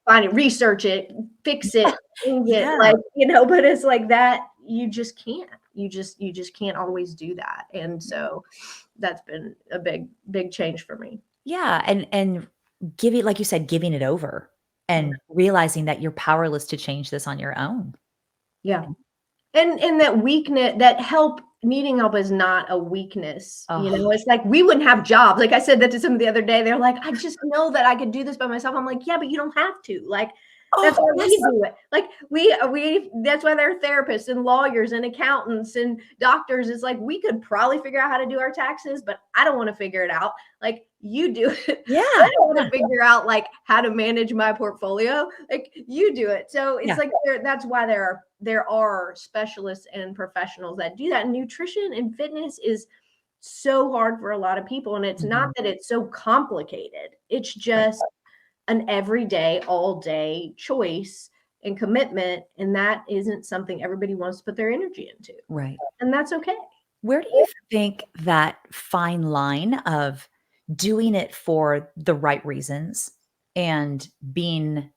find it, research it, fix it, like, but it's like that. You just can't, you just can't always do that. And so that's been a big change for me. Yeah. And giving, like you said, giving it over and realizing that you're powerless to change this on your own. Yeah. And that weakness, needing help is not a weakness. It's like we wouldn't have jobs. Like I said that to somebody the other day. They're like, I just know that I could do this by myself. I'm like, yeah, but you don't have to. Like, that's why we do it. Like we that's why they're therapists and lawyers and accountants and doctors. It's like we could probably figure out how to do our taxes, but I don't want to figure it out. Like you do it. Yeah. I don't want to figure out like how to manage my portfolio. Like you do it. So it's like that's why there are specialists and professionals that do that. And nutrition and fitness is so hard for a lot of people. And it's not that it's so complicated. It's just an everyday, all day choice and commitment. And that isn't something everybody wants to put their energy into. Right. And that's okay. Where do you think that fine line of doing it for the right reasons and being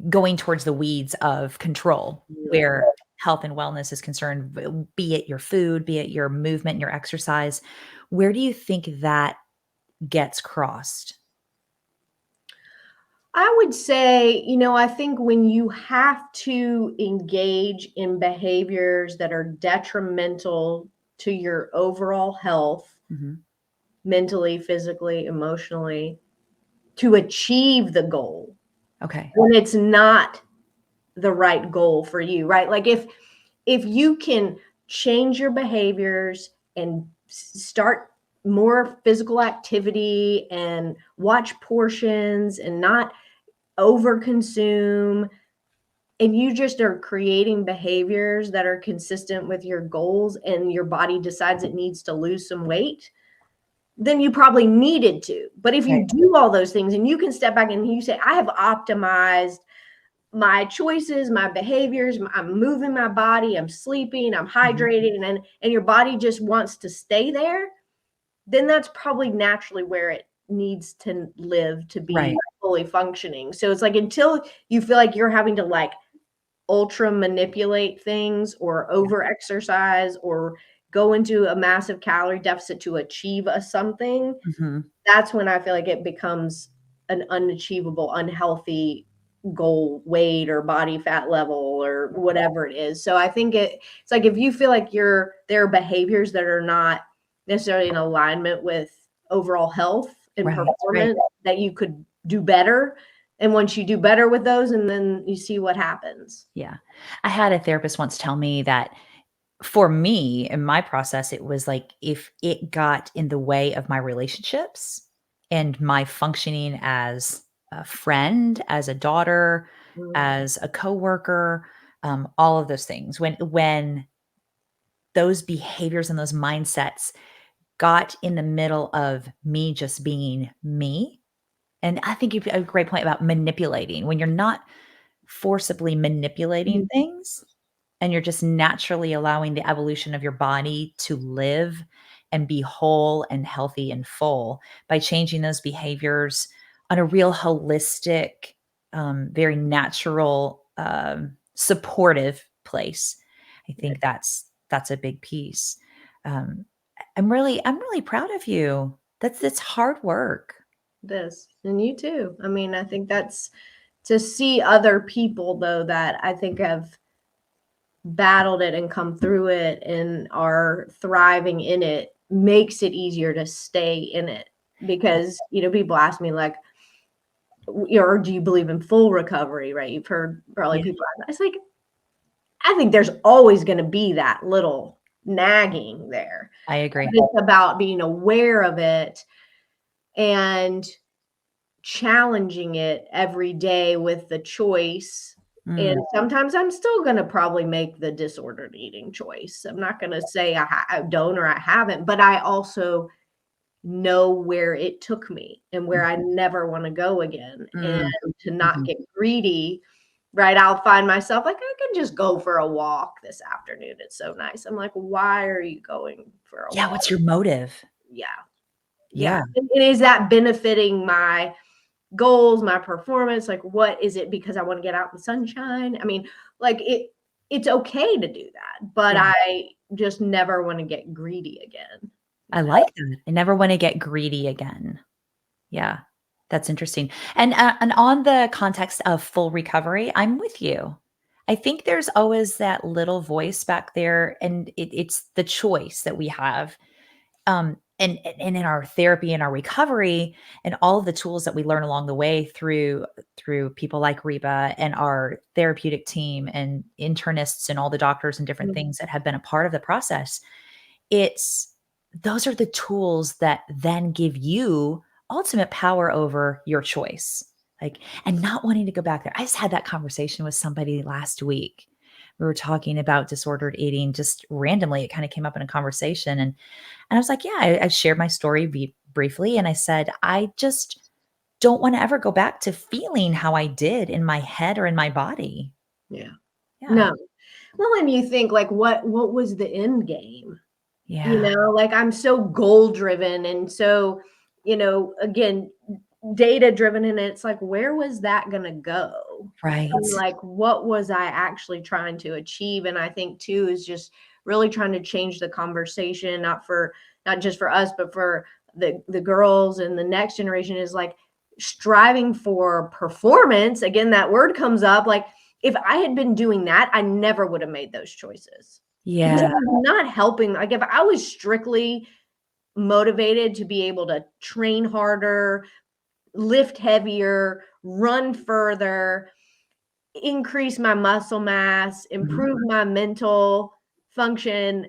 going towards the weeds of control where health and wellness is concerned, be it your food, be it your movement, your exercise, where do you think that gets crossed? I would say, I think when you have to engage in behaviors that are detrimental to your overall health, mentally, physically, emotionally, to achieve the goal. Okay. When it's not the right goal for you, right? Like if you can change your behaviors and start more physical activity and watch portions and not overconsume, and you just are creating behaviors that are consistent with your goals, and your body decides it needs to lose some weight, then you probably needed to. But if Right. you do all those things and you can step back and you say, I have optimized my choices, my behaviors, I'm moving my body, I'm sleeping, I'm Mhm. hydrated, and your body just wants to stay there, then that's probably naturally where it needs to live to be Right. fully functioning. So it's like until you feel like you're having to like ultra manipulate things or Yeah. over exercise or go into a massive calorie deficit to achieve a something, Mhm. that's when I feel like it becomes an unachievable, unhealthy goal, weight or body fat level or whatever it is. So I think it's like if you feel like there are behaviors that are not necessarily in alignment with overall health and Right. Right. performance, that you could do better. And once you do better with those, and then you see what happens. Yeah. I had a therapist once tell me that for me, in my process, it was like if it got in the way of my relationships and my functioning as a friend, as a daughter, Mm, as a coworker, all of those things. When those behaviors and those mindsets got in the middle of me just being me, and I think you a great point about manipulating. When you're not forcibly manipulating mhm, things, and you're just naturally allowing the evolution of your body to live and be whole and healthy and full by changing those behaviors on a real holistic, very natural, supportive place. I think that's a big piece. Um, I'm really proud of you. That's hard work. this and you too. I mean, I think that's to see other people though that I think have battled it and come through it and are thriving in it makes it easier to stay in it. Because people ask me like, or do you believe in full recovery, right? You've heard probably Yeah, people it's like, I think there's always going to be that little nagging there, I but agree. it's about being aware of it and challenging it every day with the choice. And Mm, sometimes I'm still going to probably make the disordered eating choice. I'm not going to say I don't or I haven't, but I also know where it took me and where I never want to go again. And mm, to not mhm. get greedy, right? I'll find myself like, I can just go for a walk this afternoon. It's so nice. I'm like, why are you going for a Yeah, walk? what's your motive? Yeah. Yeah. Yeah, And is that benefiting my goals, my performance? Like, what is it because I want to get out in the sunshine? I mean, like it's okay to do that, but yeah. I just never want to get greedy again. I You know? like that. I never wanna get greedy again. Yeah, that's interesting. And on the context of full recovery, I'm with you. I think there's always that little voice back there, and it's the choice that we have. And in our therapy and our recovery and all of the tools that we learn along the way through people like Reba and our therapeutic team and internists and all the doctors and different Mhm. things that have been a part of the process, it's those are the tools that then give you ultimate power over your choice. Like, and not wanting to go back there. I just had that conversation with somebody last week. We were talking about disordered eating just randomly. It kind of came up in a conversation. And I was like, yeah, I shared my story briefly. And I said, I just don't want to ever go back to feeling how I did in my head or in my body. Yeah. Yeah. No. Well, and you think like what was the end game? Yeah. Like I'm so goal driven and so, again, data driven, and it's like, where was that going to go? Right. And like, what was I actually trying to achieve? And I think too is just really trying to change the conversation, not just for us, but for the girls and the next generation, is like striving for performance. Again, that word comes up. Like, if I had been doing that, I never would have made those choices because it Yeah. was not helping. Like, if I was strictly motivated to be able to train harder, lift heavier, run further, increase my muscle mass, improve my mental function,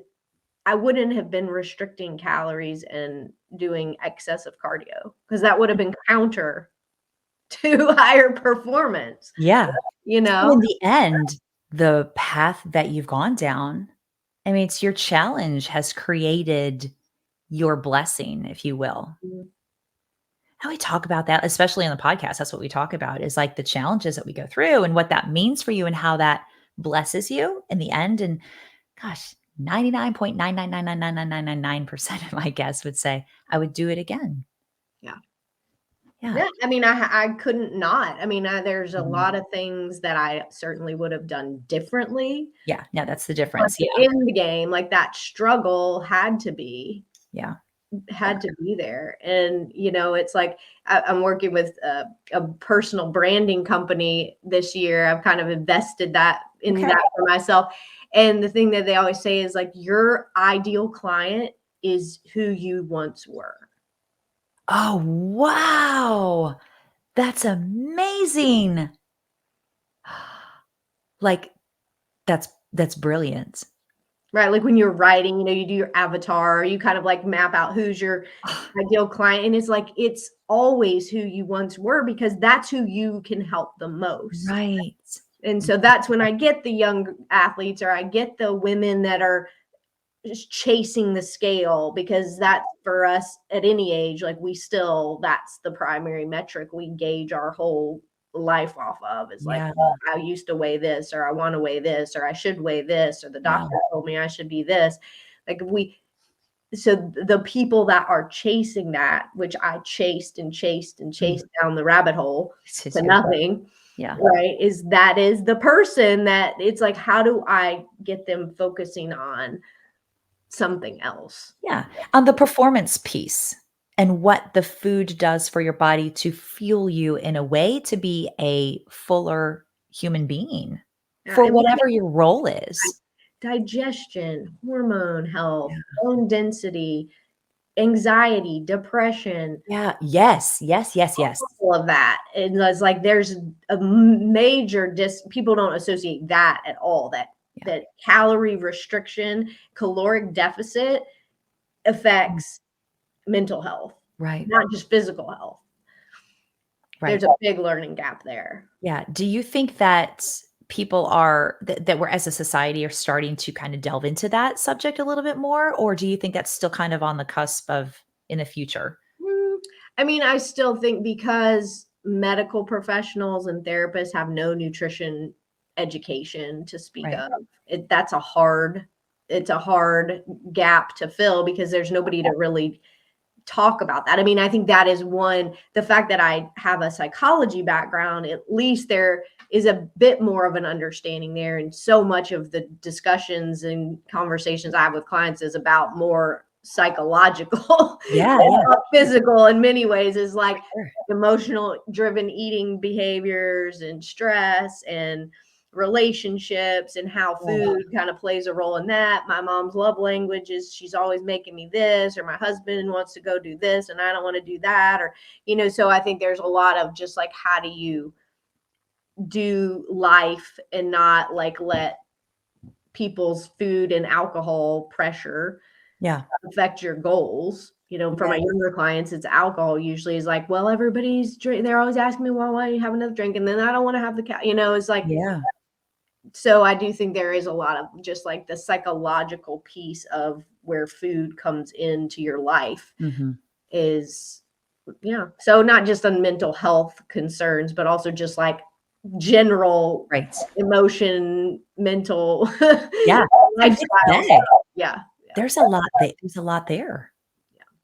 I wouldn't have been restricting calories and doing excessive cardio because that would have been counter to higher performance, Yeah. you So know? in the end, the path that you've gone down, I mean, it's your challenge has created your blessing, if you will. Mhm. How we talk about that, especially on the podcast, that's what we talk about is like the challenges that we go through and what that means for you and how that blesses you in the end. And gosh, 99.9999999% of my guests would say, I would do it again. Yeah. Yeah. Yeah, I mean, I couldn't not. I mean, there's a Mhm. lot of things that I certainly would have done differently, Yeah. No, that's the but difference. the Yeah. end game, like, that struggle Yeah. had to be there. And, it's like I'm working with a personal branding company this year. I've kind of invested that in Okay. that for myself. And the thing that they always say is like, your ideal client is who you once were. Oh, wow. That's amazing. Like, that's brilliant. Right, like when you're writing, you do your avatar, you kind of like map out who's your ideal client, and it's like it's always who you once were because that's who you can help the most. Right. And so that's when I get the young athletes or I get the women that are just chasing the scale because that's for us at any age, like that's the primary metric we gauge our whole life off of is like, Yeah. well, I used to weigh this, or I want to weigh this, or I should weigh this, or the Yeah. doctor told me I should be this. Like so the people that are chasing that, which I chased and chased and Mm. chased down the rabbit hole It's to too. nothing, Yeah. right? That is the person that it's like, how do I get them focusing on something else? Yeah. On the performance piece and what the food does for your body to fuel you in a way to be a fuller human being for And whatever your role is. digestion, hormone health, Yeah. bone density, anxiety, depression, Yeah. Yes. Yes. Yes. Yes. all of that. And it's like there's a major people don't associate that at all. Yeah. That calorie restriction, caloric deficit Mm. affects mental health, Right. not just physical health. Right. There's a big learning gap there. Yeah. Do you think that people are that we're as a society are starting to kind of delve into that subject a little bit more, or do you think that's still kind of on the cusp of in the future? Mm, I mean, I still think because medical professionals and therapists have no nutrition education to speak Right. of, it's a hard gap to fill because there's nobody to really talk about that. I mean, I think that is the fact that I have a psychology background, at least there is a bit more of an understanding there. And so much of the discussions and conversations I have with clients is about more psychological Yeah. and Yeah. not physical in many ways, is like Sure. emotional driven eating behaviors and stress and relationships and how Yeah. food kind of plays a role in that. My mom's love language is she's always making me this, or my husband wants to go do this and I don't want to do that, or so I think there's a lot of just like, how do you do life and not like let people's food and alcohol pressure Yeah. affect your goals. For my Yes. younger clients, it's alcohol usually is like, well, everybody's drink. They're always asking me, well, why do you have another drink? And then I don't want to have it's like, Yeah. so I do think there is a lot of just like the psychological piece of where food comes into your life Mhm. is, yeah. So not just on mental health concerns, but also just like general Right. emotion, mental Yeah. It's a mixed lifestyle bag. stuff. Yeah. Yeah. There's a lot there.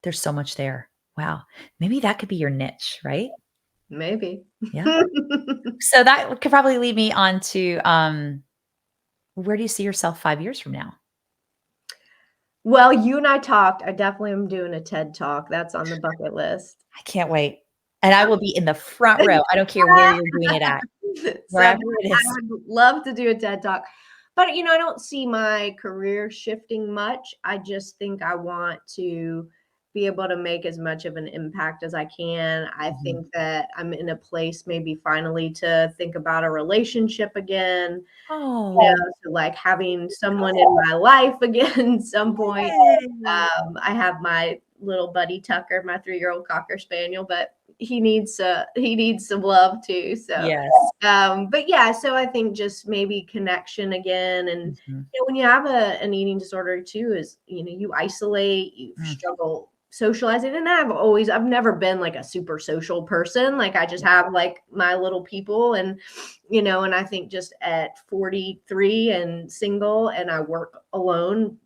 There's so much there. Wow. Maybe that could be your niche, right? Maybe. Yeah. So that could probably lead me on to, where do you see yourself 5 years from now? Well, you and I talked. I definitely am doing a TED Talk. That's on the bucket list. I can't wait. And I will be in the front row. I don't care where you're doing it at, So wherever it I is. would love to do a TED Talk. But, I don't see my career shifting much. I just think I want to be able to make as much of an impact as I can. I Mhm. think that I'm in a place maybe finally to think about a relationship again. Yeah, Oh, so, like, having someone in my life again at some point. yay. I have my little buddy Tucker, my 3-year-old Cocker Spaniel, but he needs some love too, so, Yes. but yeah, so I think just maybe connection again, and, Mhm. when you have an eating disorder too is, you isolate, you Mm. struggle socializing, and I've never been, like, a super social person, like, I just Yeah. have, like, my little people, and, and I think just at 43 and single, and I work alone,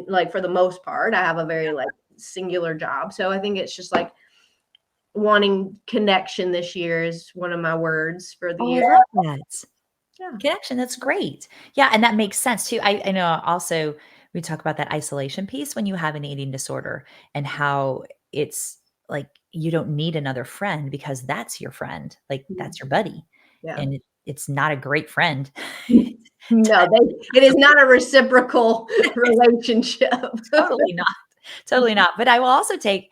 like, for the most part, I have a very, like, singular job, so I think it's just, like, wanting connection this year is one of my words for the Oh, I year. love that. Yeah. Connection, that's great. Yeah, and that makes sense too. I know also we talk about that isolation piece when you have an eating disorder and how it's like you don't need another friend because that's your friend. Like Mhm. that's your buddy. Yeah. And it's not a great friend. No, it is not a reciprocal relationship. Totally not. Totally not. But I will also take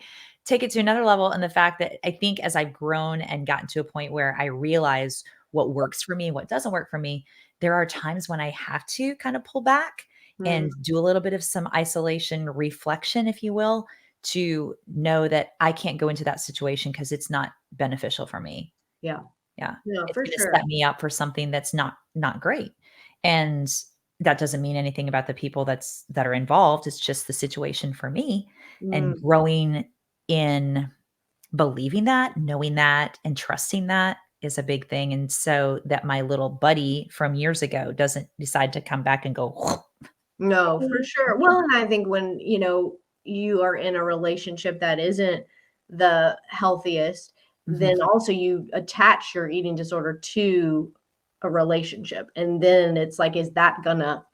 it to another level in the fact that I think as I've grown and gotten to a point where I realize what works for me and what doesn't work for me, there are times when I have to kind of pull back Mm, and do a little bit of some isolation reflection, if you will, to know that I can't go into that situation because it's not beneficial for me. yeah. Yeah. No, It's for gonna sure. set me up for something that's not great. And that doesn't mean anything about the people that are involved. It's just the situation for me. And Mm, growing in believing that, knowing that, and trusting that is a big thing. And so that my little buddy from years ago doesn't decide to come back and go, no, for "Hey, sure. yeah." Well, and I think when, you are in a relationship that isn't the healthiest, Mhm. then also you attach your eating disorder to a relationship. And then it's like, is that gonna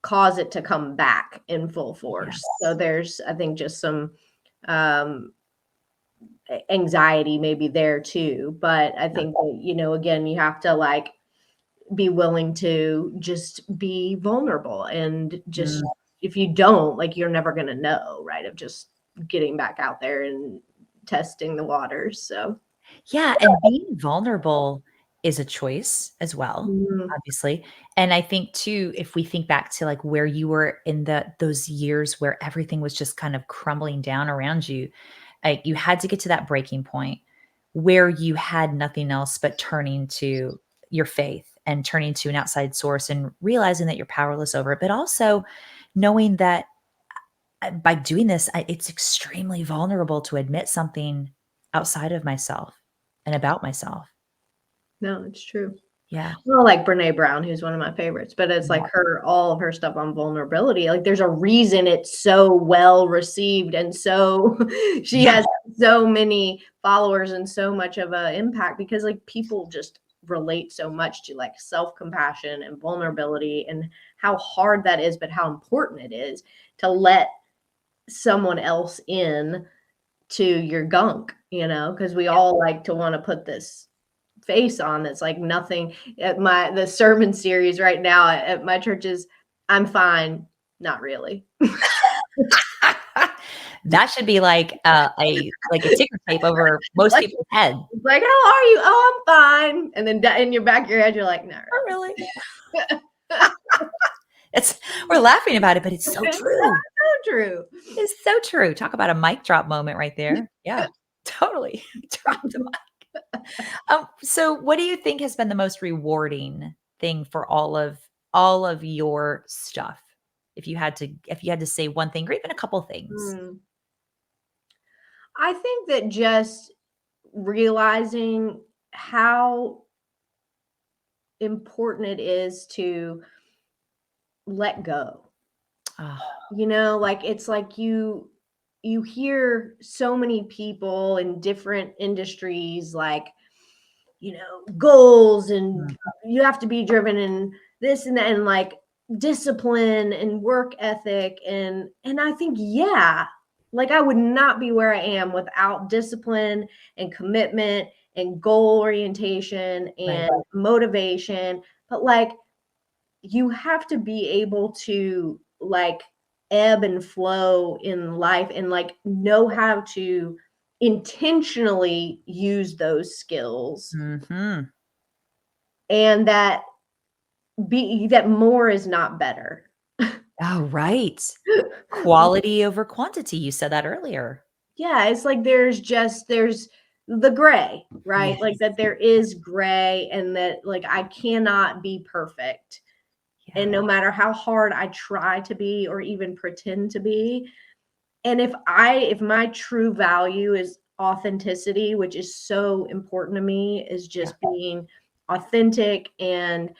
cause it to come back in full force? So Yes. there's, I think, just some um anxiety maybe there too. But I Yeah. think that, again, you have to like be willing to just be vulnerable and just Mm. if you don't, like you're never gonna know, right? Of just getting back out there and testing the waters. So Yeah, and being vulnerable is a choice as well, mm, obviously, and I think too, if we think back to, like, where you were in those years where everything was just kind of crumbling down around you, like, you had to get to that breaking point where you had nothing else but turning to your faith and turning to an outside source and realizing that you're powerless over it, but also knowing that, by doing this, it's extremely vulnerable to admit something outside of myself and about myself. no, it's true. Yeah. Well, like Brene Brown, who's one of my favorites, but it's Mhm. like all of her stuff on vulnerability. Like there's a reason it's so well received and so she Yeah. has so many followers and so much of a impact because like people just relate so much to like self-compassion and vulnerability and how hard that is, but how important it is to let someone else in to your gunk, because we all like to want to put this face on that's like nothing. At my the sermon series right now at my church is I'm fine, not really. That should be like, a ticker tape over most Like people's head. it's like, "How are you?" "Oh, I'm fine." And then in your back of your head, you're like, "Not "Not really." really." It's we're laughing about it, but it's so It's true. so true. It's so true. Talk about a mic drop moment right there. Yeah, totally. Dropped the mic. So what do you think has been the most rewarding thing for all of your stuff? If you had to say one thing or even a couple things. Mm. I think that just realizing how important it is to let go. Oh, Like it's like you hear so many people in different industries like, goals and mm, you have to be driven and this and that and like discipline and work ethic and I think yeah, like I would not be where I am without discipline and commitment and goal orientation right. and motivation, but like you have to be able to like ebb and flow in life and like know how to intentionally use those skills, Mhm. and that more is not better. Oh, right. Quality over quantity, you said that earlier. Yeah, it's like there's the gray, right? Like Yes. that there is gray, and that like I cannot be perfect. And Yeah. no matter how hard I try to be or even pretend to be, and if my true value is authenticity, which is so important to me, is Yeah. just being authentic and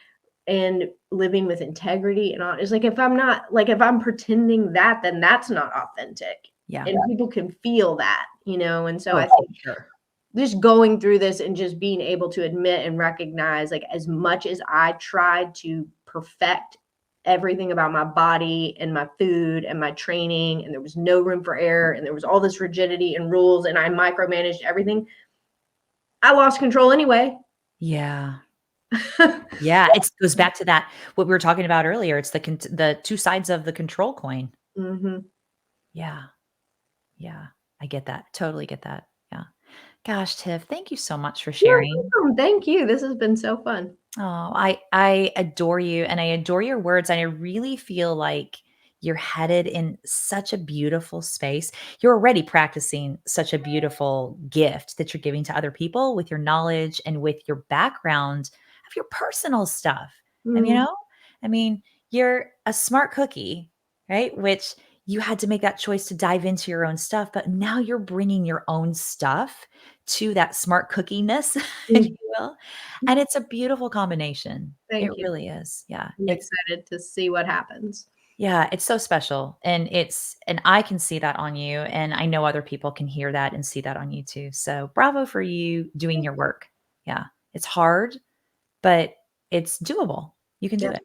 living with integrity and all. It's like if I'm pretending that, then that's not authentic. Yeah. And people can feel that, and so Oh, I for think sure. just going through this and just being able to admit and recognize, like, as much as I tried to perfect everything about my body and my food and my training, and there was no room for error, and there was all this rigidity and rules, and I micromanaged everything, I lost control anyway. Yeah. Yeah, it goes back to that what we were talking about earlier, it's the 2 sides of the control coin. Mhm. Yeah, yeah, I get that, totally get that, yeah. Gosh, Tiff, thank you so much for You're sharing. welcome. Thank you. This has been so fun. Oh, I adore you, and I adore your words, and I really feel like you're headed in such a beautiful space. You're already practicing such a beautiful gift that you're giving to other people with your knowledge and with your background of your personal stuff. Mm, I mean, you're a smart cookie, right? Which you had to make that choice to dive into your own stuff, but now you're bringing your own stuff to that smart cookiness, if mm. you will. And it's a beautiful combination. It Thank you. really is. Yeah. I'm It's excited to see what happens. yeah, it's so special. And I can see that on you. And I know other people can hear that and see that on you too. So bravo for you doing Thank your you. work. Yeah. It's hard, but it's doable. You can do Yeah, it.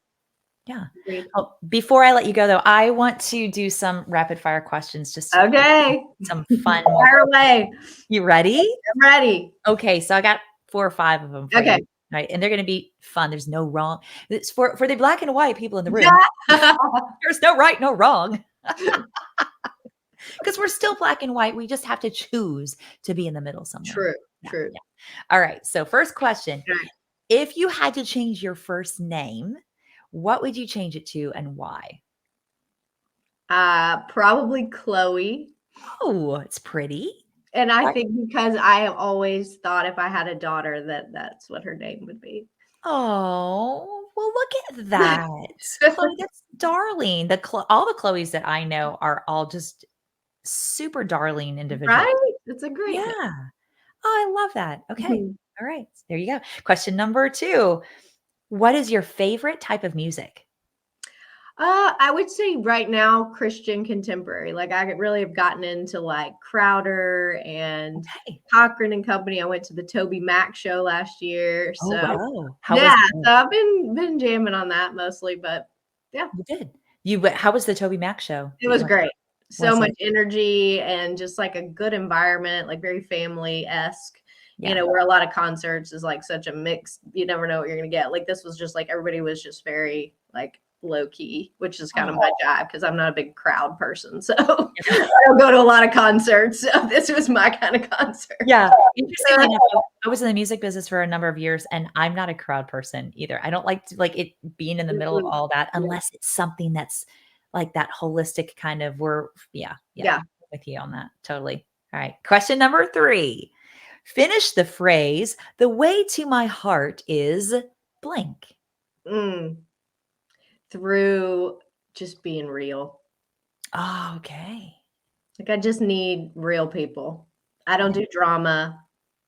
Yeah. agreed. Oh, before I let you go though, I want to do some rapid fire questions just to keep Okay. some fun more. Fire away. You ready? I'm ready. Okay, so I got 4 or 5 of them for Okay. you, right? And they're gonna be fun. There's no wrong. It's for the black and white people in the room, there's no right, no wrong, because 'cause we're still black and white. We just have to choose to be in the middle somewhere. True, Yeah, true. yeah. All right, so first question. Okay. If you had to change your first name, what would you change it to and why? Probably Chloe. Oh, it's pretty. And I Right. think because I have always thought if I had a daughter that that's what her name would be. Oh, well, look at that. Chloe, that's darling. All the Chloes that I know are all just super darling individuals. Right? It's a great name. Yeah. Oh, I love that. Okay. Mhm. All right. There you go. Question number 2. What is your favorite type of music? I would say right now, Christian contemporary. Like I really have gotten into like Crowder and Okay. Cochran and Company. I went to the Toby Mac show last year. Oh, So wow. How was yeah, that? so I've been jamming on that mostly, but yeah, You did. How was the Toby Mac show it that you was went to? great. So Was much it? energy and just like a good environment, like very family-esque, Yeah. where a lot of concerts is like such a mix. You never know what you're gonna get. Like this was just like everybody was just very like low key, which is kind of my Oh, jive because I'm not a big crowd person. So I don't go to a lot of concerts. So this was my kind of concert. yeah. Interestingly enough, I was in the music business for a number of years, and I'm not a crowd person either. I don't like it being in the middle of Mhm. all that Yeah. unless it's something that's like that holistic kind of yeah, yeah, Yeah. with you on that. Totally. All right. Question number 3. Finish the phrase, "The way to my heart is blank." Mm. Through just being real. Oh, okay. Like, I just need real people. I don't Yeah. do drama.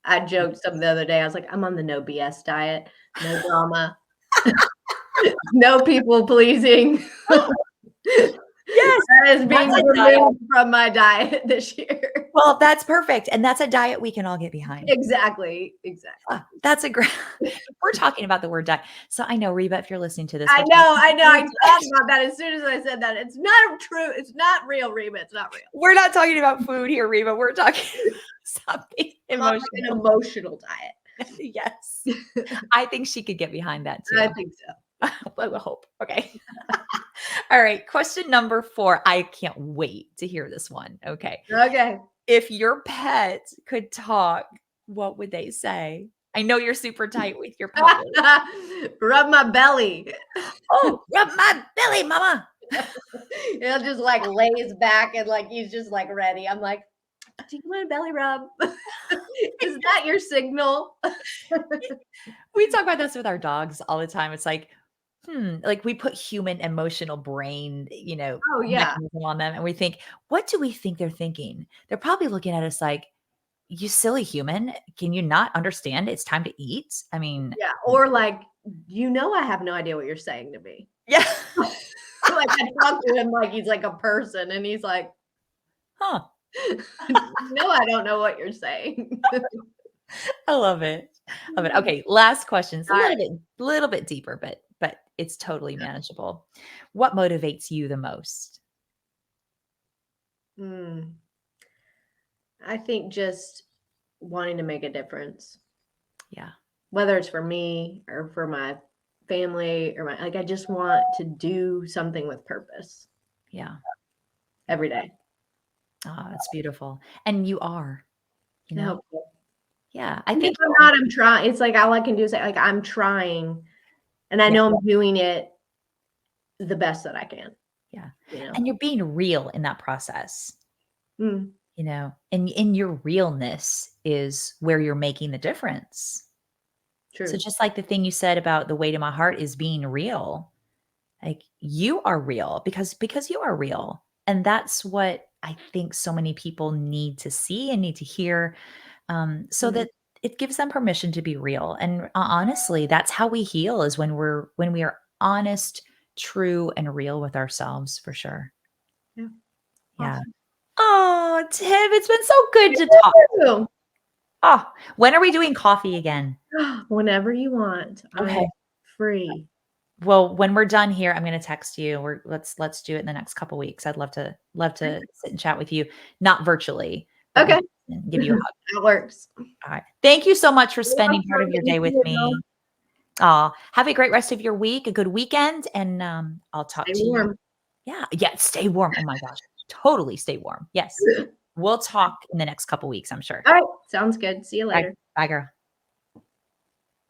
I joked some the other day, I was like, "I'm on the no BS diet, no drama, no people pleasing." Yes, That is that's being a diet. removed from my diet this year. Well, that's perfect, and that's a diet we can all get behind. Exactly, exactly. Ah, that's a great we're talking about the word diet. So I know, Reba, if you're listening to this, I which know, I know, I thought about that as soon as I said that. It's not true, it's not real, Reba, it's not real. we're not talking about food here, Reba. We're talking something I'm on, like, an emotional. emotional diet. Yes. I think she could get behind that I too. think so. I will hope. Okay. All right. Question number 4. I can't wait to hear this one. Okay. Okay. If your pet could talk, what would they say? I know you're super tight with your puppy. Rub my belly. Oh, rub my belly, mama. He'll just like lays back and like he's just like ready. I'm like, do you want a belly rub? Is that your signal? We talk about this with our dogs all the time. It's like, like we put human emotional brain, Oh yeah. mechanism on them and we think, what do we think they're thinking? They're probably looking at us like, you silly human. Can you not understand it's time to eat? I mean, Yeah. Or like, I have no idea what you're saying to me. yeah. Like I talk to him like he's like a person and he's like, Huh. no, I don't know what you're saying. I love it. Love it. Okay, last question. It's a All right. little bit deeper, but it's totally manageable. What motivates you the most? Hmm. I think just wanting to make a difference, Yeah. whether it's for me or for my family or like I just want to do something with purpose Yeah. every day. Oh, that's beautiful. And you are, you I know? hope so. Yeah. I And if think I'm not, I'm trying. It's like all I can do is say, like, I'm trying and I yeah, know I'm doing it the best that I can, yeah. you know? And you're being real in that process, Mm, and in your realness is where you're making the difference. So true. just like the thing you said about the weight of my heart is being real. Like you are real because you are real. And that's what I think so many people need to see and need to hear, so Mhm. that it gives them permission to be real. And honestly, that's how we heal is when we are honest, true, and real with ourselves for sure. Yeah. Yeah. Awesome. Oh, Tim, it's been so good to talk. You. Oh, when are we doing coffee again? Whenever you want. I'm Okay. free. Well, when we're done here, I'm gonna text you. Let's do it in the next couple weeks. I'd love to sit and chat with you, not virtually, but in Okay. person, give you a hug. That works. All right. Thank you so much for You're spending part of your welcome. day with You too. me. Aw, have a great rest of your week, a good weekend, and, I'll talk Stay to you. warm. Yeah, stay warm. Oh my gosh, totally stay warm. Yes. We'll talk in the next couple weeks, I'm sure. All right. Sounds good. See you Bye later. bye, girl.